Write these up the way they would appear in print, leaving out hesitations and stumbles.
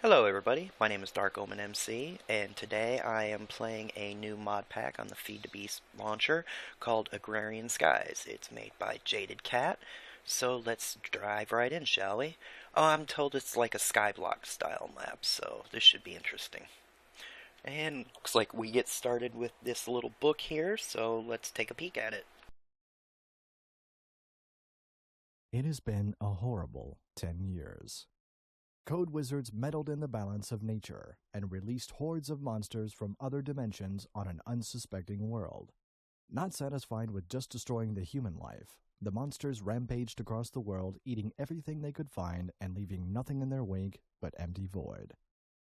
Hello everybody, my name is Dark Omen MC, and today I am playing a new mod pack on the FTB launcher called Agrarian Skies. It's made by Jaded Cat, so let's dive right in, shall we? Oh, I'm told it's like a skyblock style map, so this should be interesting. And looks like we get started with this little book here, so let's take a peek at it. It has been a horrible 10 years. Code wizards meddled in the balance of nature and released hordes of monsters from other dimensions on an unsuspecting world. Not satisfied with just destroying the human life, the monsters rampaged across the world, eating everything they could find and leaving nothing in their wake but empty void.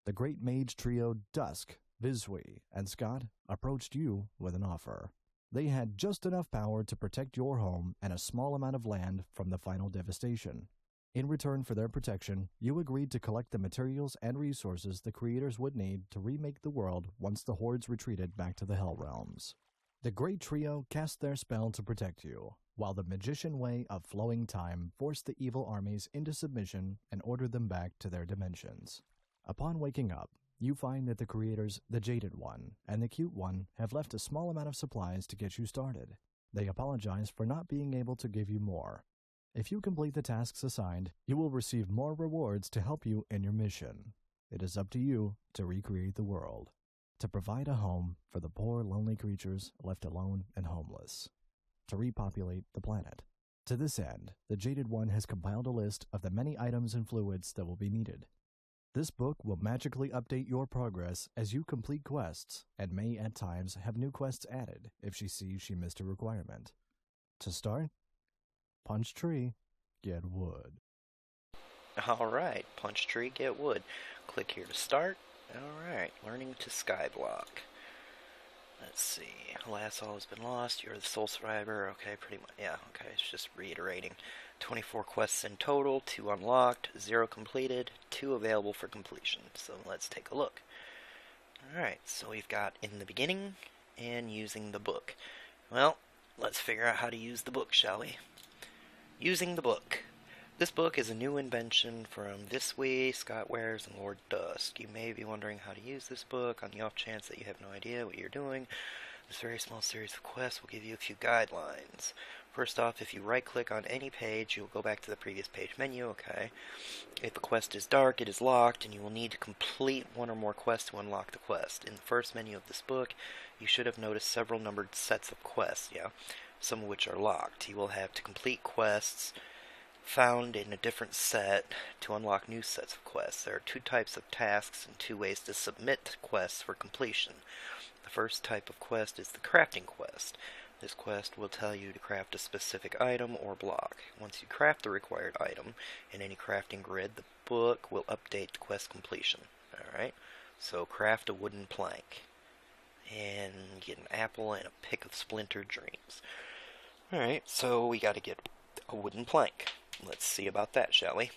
The great mage trio Dusk, Viswy, and Scott approached you with an offer. They had just enough power to protect your home and a small amount of land from the final devastation. In return for their protection, you agreed to collect the materials and resources the creators would need to remake the world once the hordes retreated back to the Hell Realms. The Great Trio cast their spell to protect you, while the magician way of flowing time forced the evil armies into submission and ordered them back to their dimensions. Upon waking up, you find that the creators, the Jaded One and the Cute One, have left a small amount of supplies to get you started. They apologize for not being able to give you more. If you complete the tasks assigned, you will receive more rewards to help you in your mission. It is up to you to recreate the world, to provide a home for the poor, lonely creatures left alone and homeless, to repopulate the planet. To this end, the Jaded One has compiled a list of the many items and fluids that will be needed. This book will magically update your progress as you complete quests, and may at times have new quests added if she sees she missed a requirement. To start, punch tree, get wood. Alright, punch tree, get wood. Click here to start. Alright, learning to skyblock. Let's see. Alas, all has been lost. You're the sole survivor. Okay, pretty much. Yeah, okay, it's just reiterating. 24 quests in total, 2 unlocked, 0 completed, 2 available for completion. So let's take a look. Alright, so we've got in the beginning and using the book. Well, let's figure out how to use the book, shall we? Using the book. This book is a new invention from Viswy, Scott Wares, and Lord Dusk. You may be wondering how to use this book on the off chance that you have no idea what you're doing. This very small series of quests will give you a few guidelines. First off, if you right-click on any page, you'll go back to the previous page menu, okay? If a quest is dark, it is locked, and you will need to complete one or more quests to unlock the quest. In the first menu of this book, you should have noticed several numbered sets of quests, some of which are locked. You will have to complete quests found in a different set to unlock new sets of quests. There are 2 types of tasks and 2 ways to submit quests for completion. The first type of quest is the crafting quest. This quest will tell you to craft a specific item or block. Once you craft the required item in any crafting grid, the book will update the quest completion. Alright, so craft a wooden plank and get an apple and a pick of splintered dreams. Alright, so we gotta get a wooden plank. Let's see about that, shall we?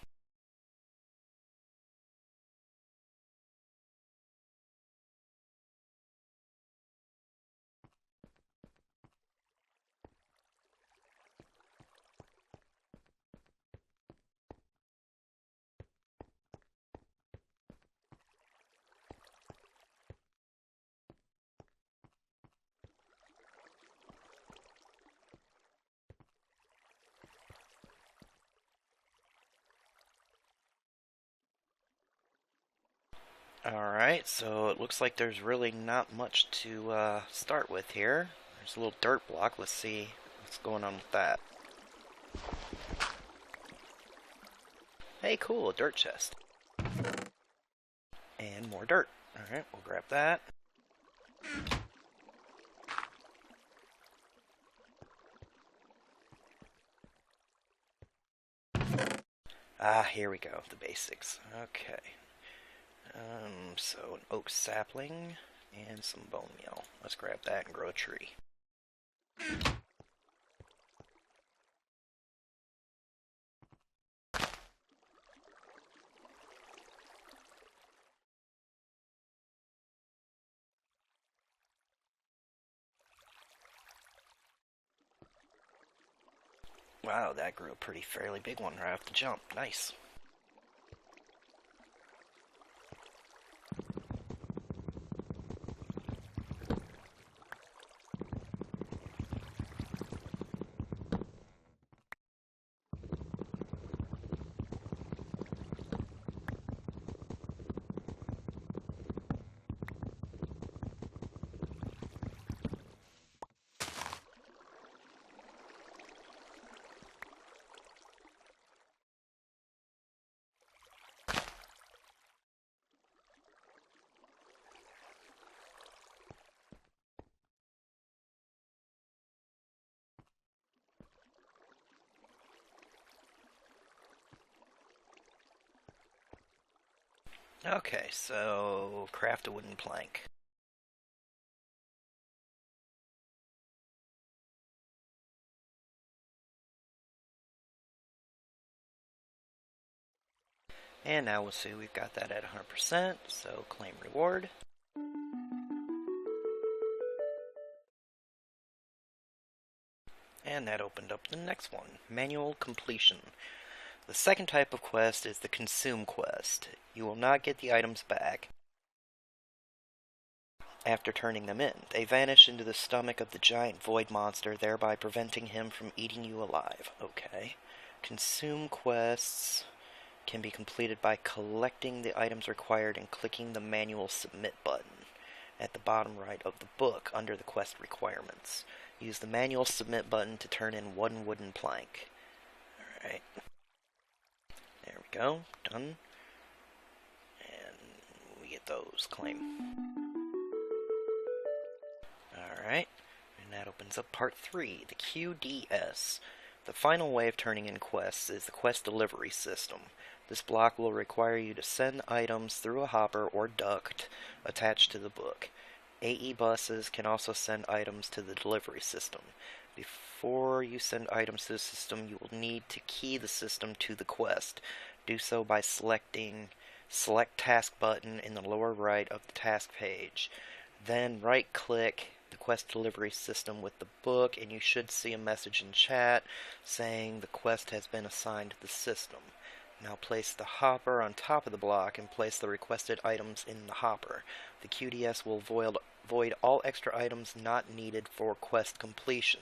Alright, so it looks like there's really not much to start with here. There's a little dirt block. Let's see what's going on with that. Hey, cool, a dirt chest. And more dirt. Alright, we'll grab that. Ah, here we go, the basics. Okay. So an oak sapling and some bone meal. Let's grab that and grow a tree. Wow, that grew a pretty fairly big one right off the jump. Nice. Okay, so craft a wooden plank. And now we'll see we've got that at 100%, so claim reward. And that opened up the next one, manual completion. The second type of quest is the consume quest. You will not get the items back after turning them in. They vanish into the stomach of the giant void monster, thereby preventing him from eating you alive. Okay. Consume quests can be completed by collecting the items required and clicking the manual submit button at the bottom right of the book under the quest requirements. Use the manual submit button to turn in one wooden plank. Alright. There we go. Done. And we get those. Claim. Alright. And that opens up part 3, the QDS. The final way of turning in quests is the quest delivery system. This block will require you to send items through a hopper or duct attached to the book. AE buses can also send items to the delivery system. Before you send items to the system, you will need to key the system to the quest. Do so by selecting Select Task button in the lower right of the task page. Then right-click the quest delivery system with the book, and you should see a message in chat saying the quest has been assigned to the system. Now place the hopper on top of the block and place the requested items in the hopper. The QDS will void all extra items not needed for quest completion.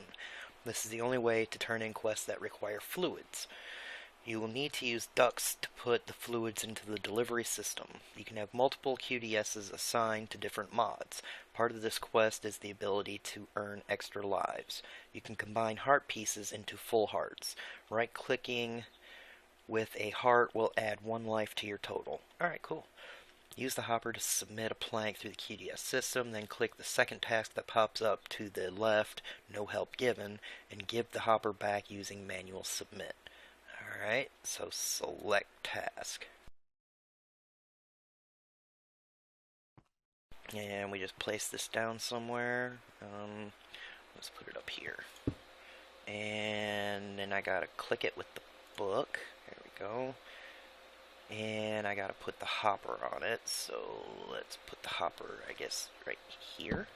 This is the only way to turn in quests that require fluids. You will need to use ducts to put the fluids into the delivery system. You can have multiple QDSs assigned to different mods. Part of this quest is the ability to earn extra lives. You can combine heart pieces into full hearts. Right-clicking with a heart will add 1 life to your total. Alright, cool. Use the hopper to submit a plank through the QDS system, then click the second task that pops up to the left, no help given, and give the hopper back using manual submit. Alright, so select task. And we just place this down somewhere. Let's put it up here. And then I gotta click it with the book. There we go. And I gotta put the hopper on it, so let's put the hopper, I guess, right here.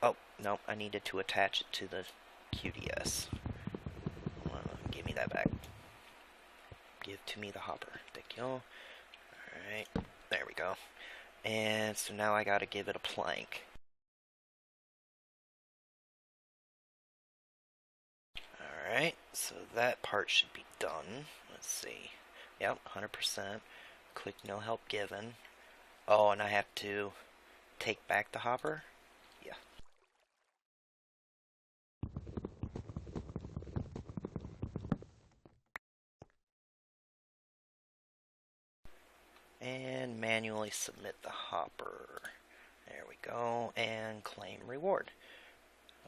Oh, no, I needed to attach it to the QDS. Give me that back. Give to me the hopper. Thank you. Alright, there we go. And so now I gotta give it a plank. Alright, so that part should be done. Let's see. Yep, 100%. Click no help given. Oh, and I have to take back the hopper? Yeah. And manually submit the hopper. There we go. And claim reward.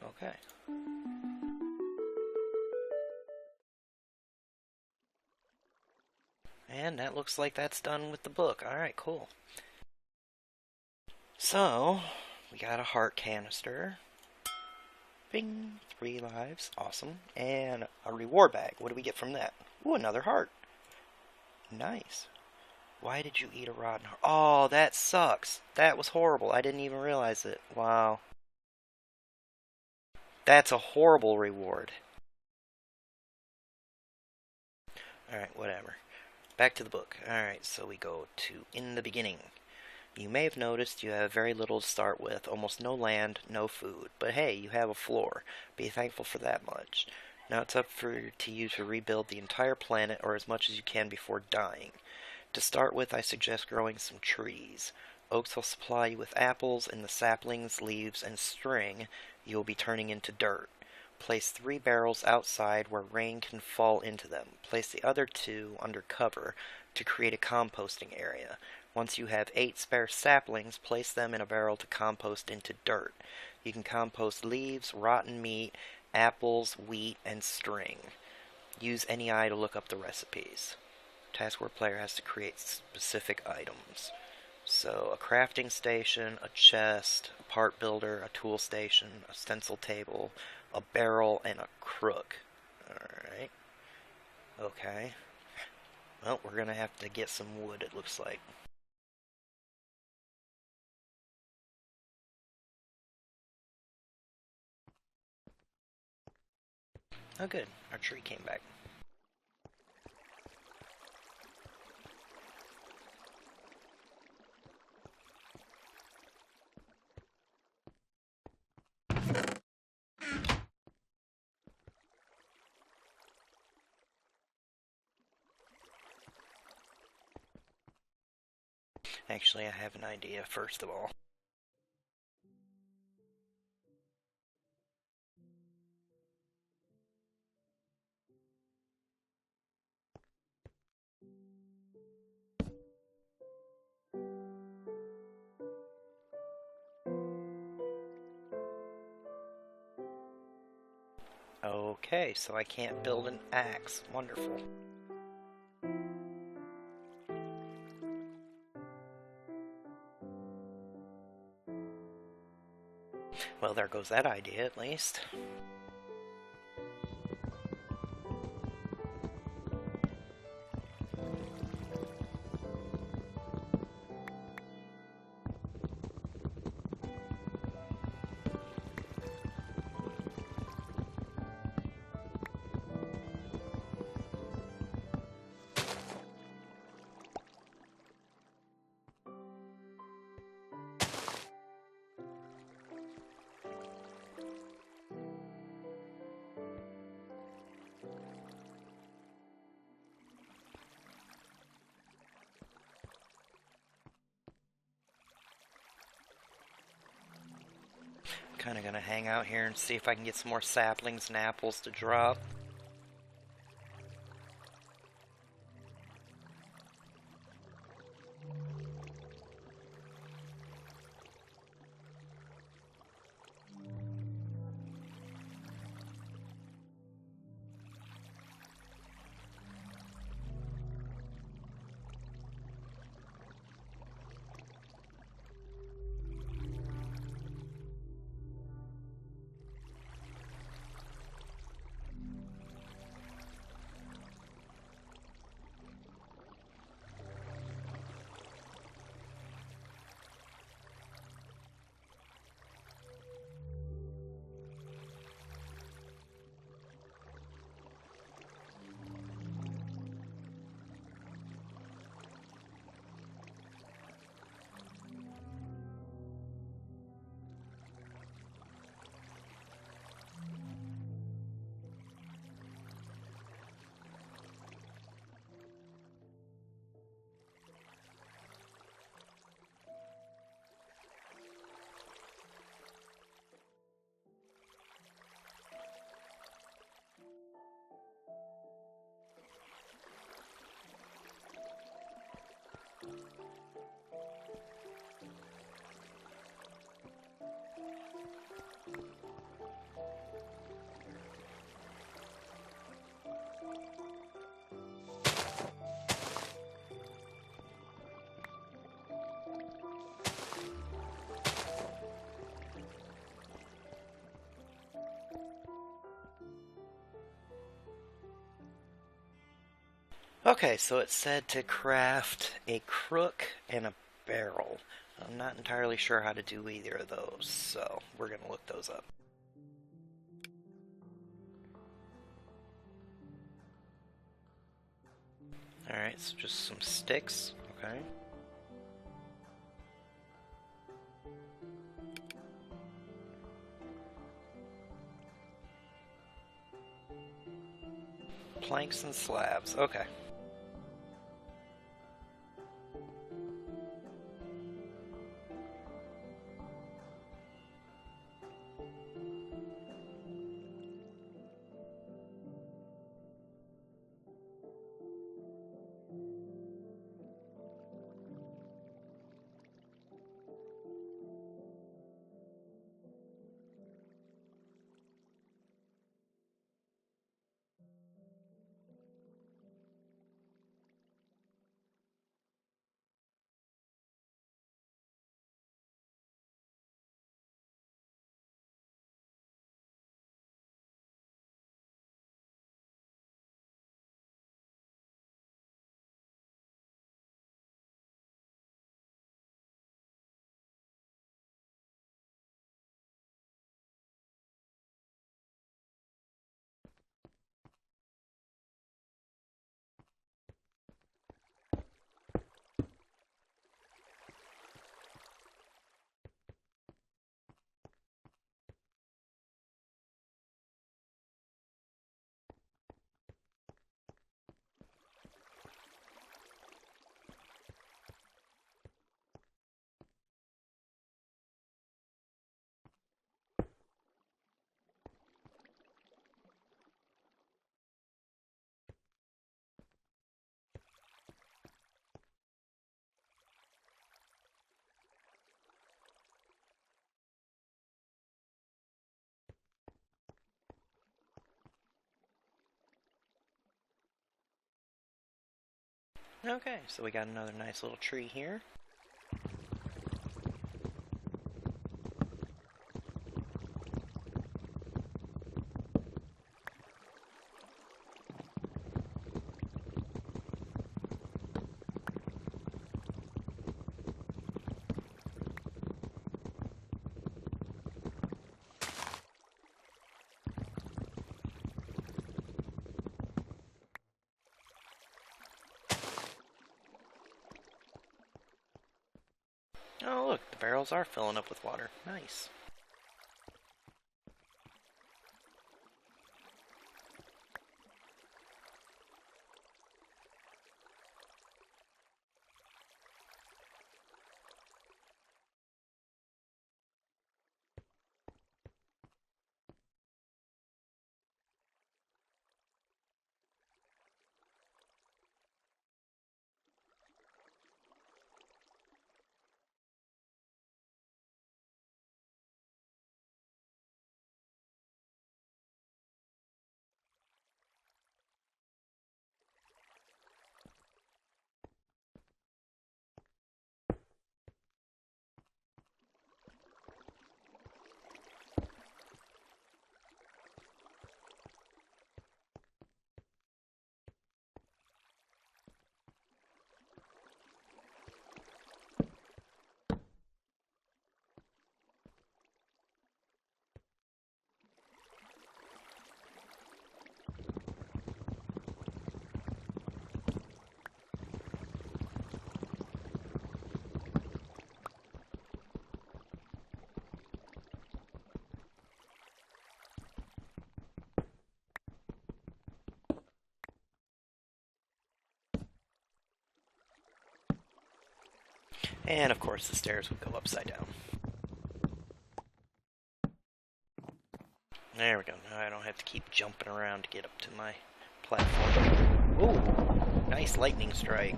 Okay. And that looks like that's done with the book. Alright, cool. So, we got a heart canister. Bing! 3 lives. Awesome. And a reward bag. What do we get from that? Ooh, another heart. Nice. Why did you eat a rotten heart? Oh, that sucks. That was horrible. I didn't even realize it. Wow. That's a horrible reward. Alright, whatever. Back to the book. Alright, so we go to in the beginning. You may have noticed you have very little to start with, almost no land, no food. But hey, you have a floor. Be thankful for that much. Now it's up to you to rebuild the entire planet or as much as you can before dying. To start with, I suggest growing some trees. Oaks will supply you with apples, and the saplings, leaves, and string you will be turning into dirt. Place 3 barrels outside where rain can fall into them. Place the other 2 under cover to create a composting area. Once you have 8 spare saplings, place them in a barrel to compost into dirt. You can compost leaves, rotten meat, apples, wheat, and string. Use any eye to look up the recipes. Task where player has to create specific items. So a crafting station, a chest, a part builder, a tool station, a stencil table, a barrel, and a crook. Alright. Okay. Well, we're gonna have to get some wood, it looks like. Oh good, our tree came back. Actually, I have an idea first of all. Okay, so I can't build an axe. Wonderful. Well, there goes that idea at least. Kind of gonna hang out here and see if I can get some more saplings and apples to drop. Okay, so it said to craft a crook and a barrel. I'm not entirely sure how to do either of those, so we're gonna look those up. Alright, so just some sticks, okay. Planks and slabs, okay. Okay, so we got another nice little tree here. Oh, look, the barrels are filling up with water. Nice. And of course, the stairs would go upside down. There we go. Now I don't have to keep jumping around to get up to my platform. Ooh, nice lightning strike.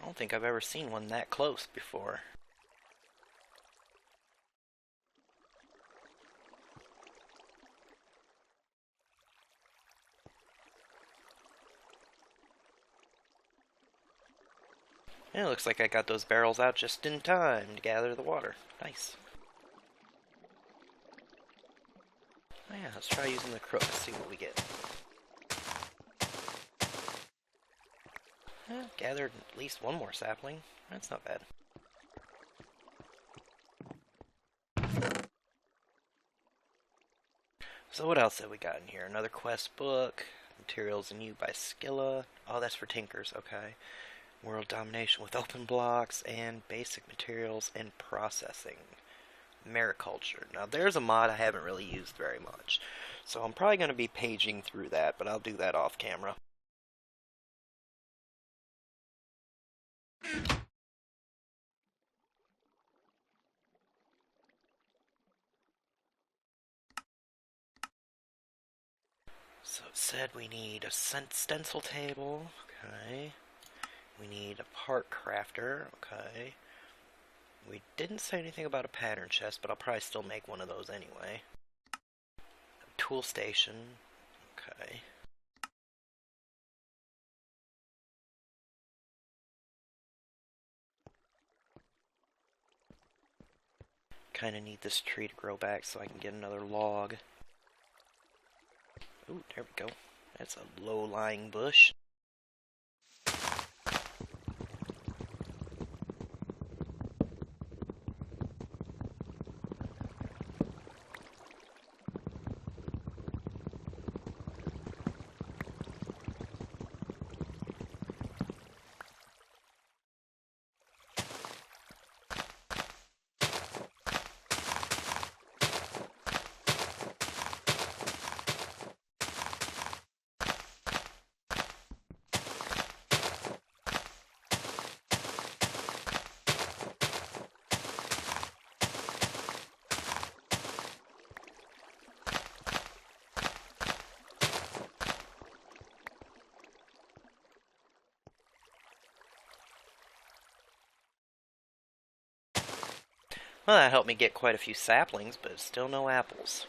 I don't think I've ever seen one that close before. It looks like I got those barrels out just in time to gather the water. Nice. Oh yeah, let's try using the crook, see what we get. Gathered at least one more sapling. That's not bad. So what else have we got in here? Another quest book. Materials in You by Skilla. Oh, that's for tinkers, okay. World domination with open blocks and basic materials and processing. Mariculture. Now there's a mod I haven't really used very much. So I'm probably going to be paging through that, but I'll do that off camera. So it said we need a stencil table. Okay. We need a part crafter. Okay. We didn't say anything about a pattern chest, but I'll probably still make one of those anyway. A tool station. Okay. Kind of need this tree to grow back so I can get another log. Ooh, there we go. That's a low-lying bush. Well, that helped me get quite a few saplings, but still no apples.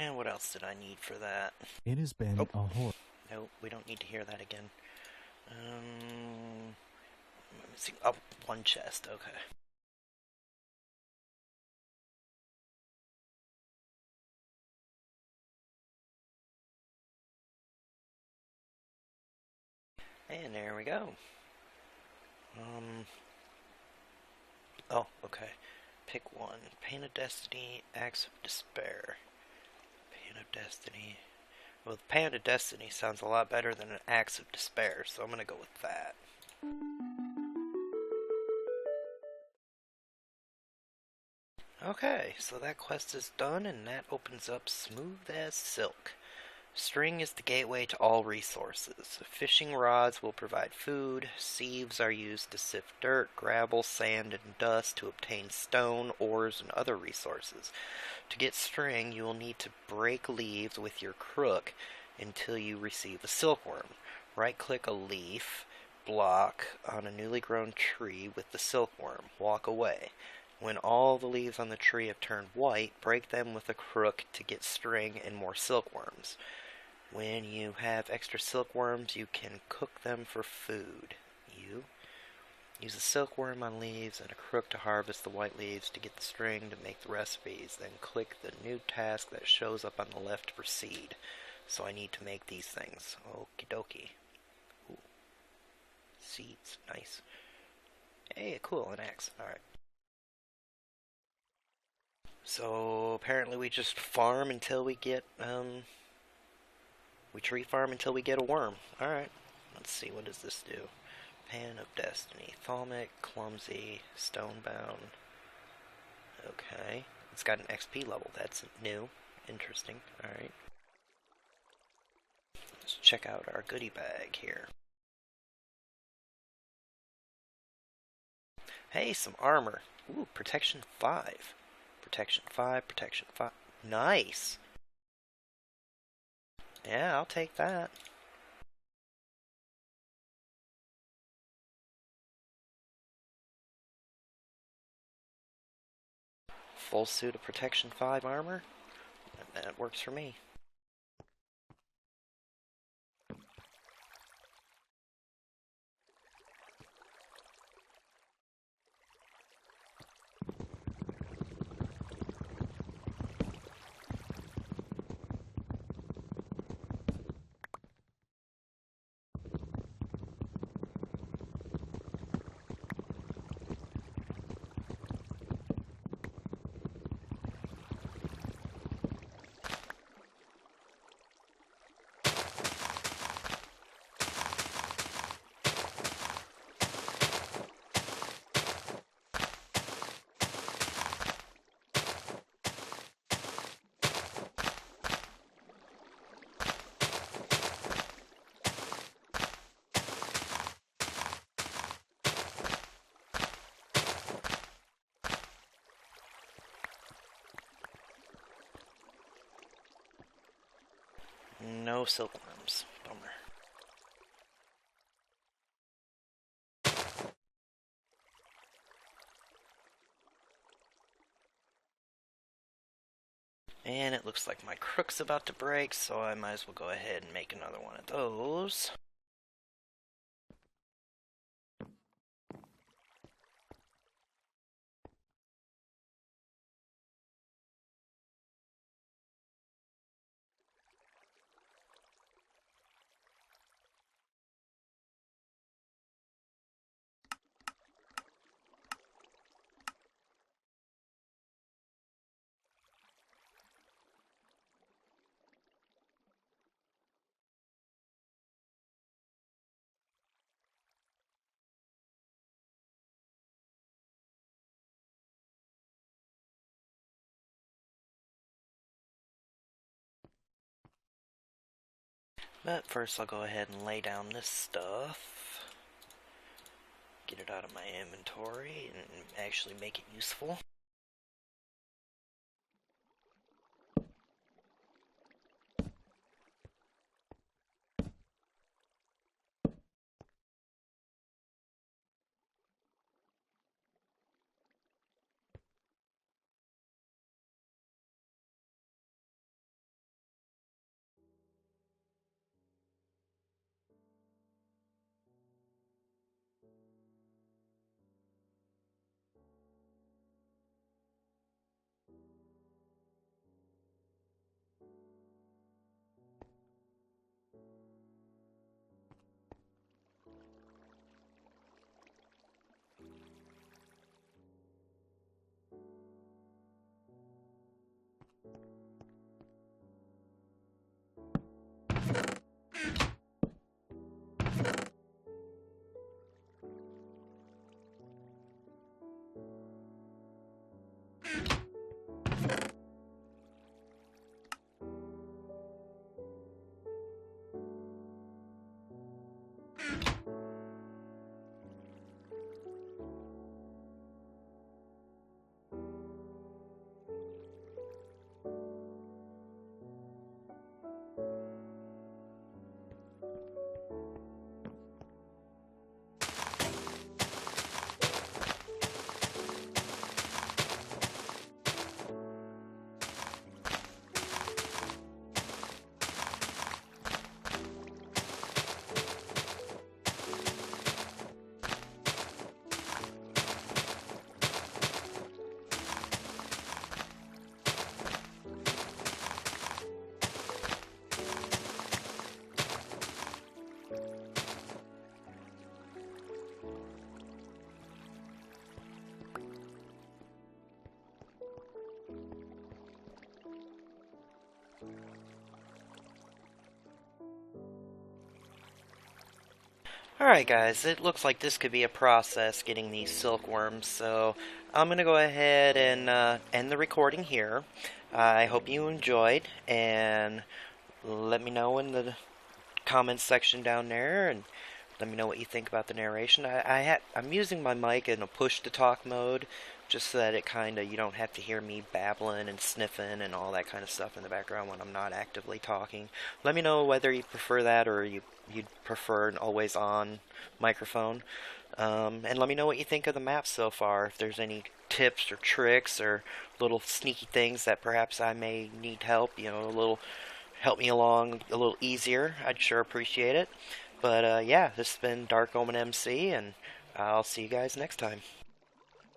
And what else did I need for that? It has been Oh, a horror. no, we don't need to hear that again. Missing. Oh, one chest. Okay. And there we go. Um. Oh, okay. Pick one. Pain of Destiny, Acts of Despair. Pain of Destiny. Well, the Pain of Destiny sounds a lot better than an Acts of Despair, so I'm gonna go with that. Okay, so that quest is done, and that opens up Smooth as Silk. String is the gateway to all resources. Fishing rods will provide food. Sieves are used to sift dirt, gravel, sand, and dust to obtain stone, ores, and other resources. To get string, you will need to break leaves with your crook until you receive a silkworm. Right-click a leaf block on a newly grown tree with the silkworm. Walk away. When all the leaves on the tree have turned white, break them with a crook to get string and more silkworms. When you have extra silkworms, you can cook them for food. You use a silkworm on leaves and a crook to harvest the white leaves to get the string to make the recipes. Then click the new task that shows up on the left to proceed. So I need to make these things. Okie dokie. Ooh. Seeds. Nice. Hey, cool. An axe. Alright. So apparently we just farm until we get, we tree farm until we get a worm. Alright. Let's see, what does this do? Pan of Destiny. Thalmic, Clumsy, Stonebound. Okay. It's got an XP level. That's new. Interesting. Alright. Let's check out our goodie bag here. Hey, some armor. Ooh, protection 5. Protection 5, protection 5. Nice! Yeah, I'll take that. Full suit of protection 5 armor? That works for me. No silkworms. Bummer. And it looks like my crook's about to break, so I might as well go ahead and make another one of those. But first I'll go ahead and lay down this stuff. Get it out of my inventory and actually make it useful. Alright, guys, it looks like this could be a process getting these silkworms, so I'm going to go ahead and end the recording here. I hope you enjoyed, and let me know in the comments section down there, and let me know what you think about the narration. I'm using my mic in a push to talk mode, just so that it kind of, you don't have to hear me babbling and sniffing and all that kind of stuff in the background when I'm not actively talking. Let me know whether you prefer that or you'd prefer an always on microphone. And let me know what you think of the map so far. If there's any tips or tricks or little sneaky things that perhaps I may need help, a little help me along a little easier, I'd sure appreciate it. But yeah, this has been Dark Omen MC, and I'll see you guys next time.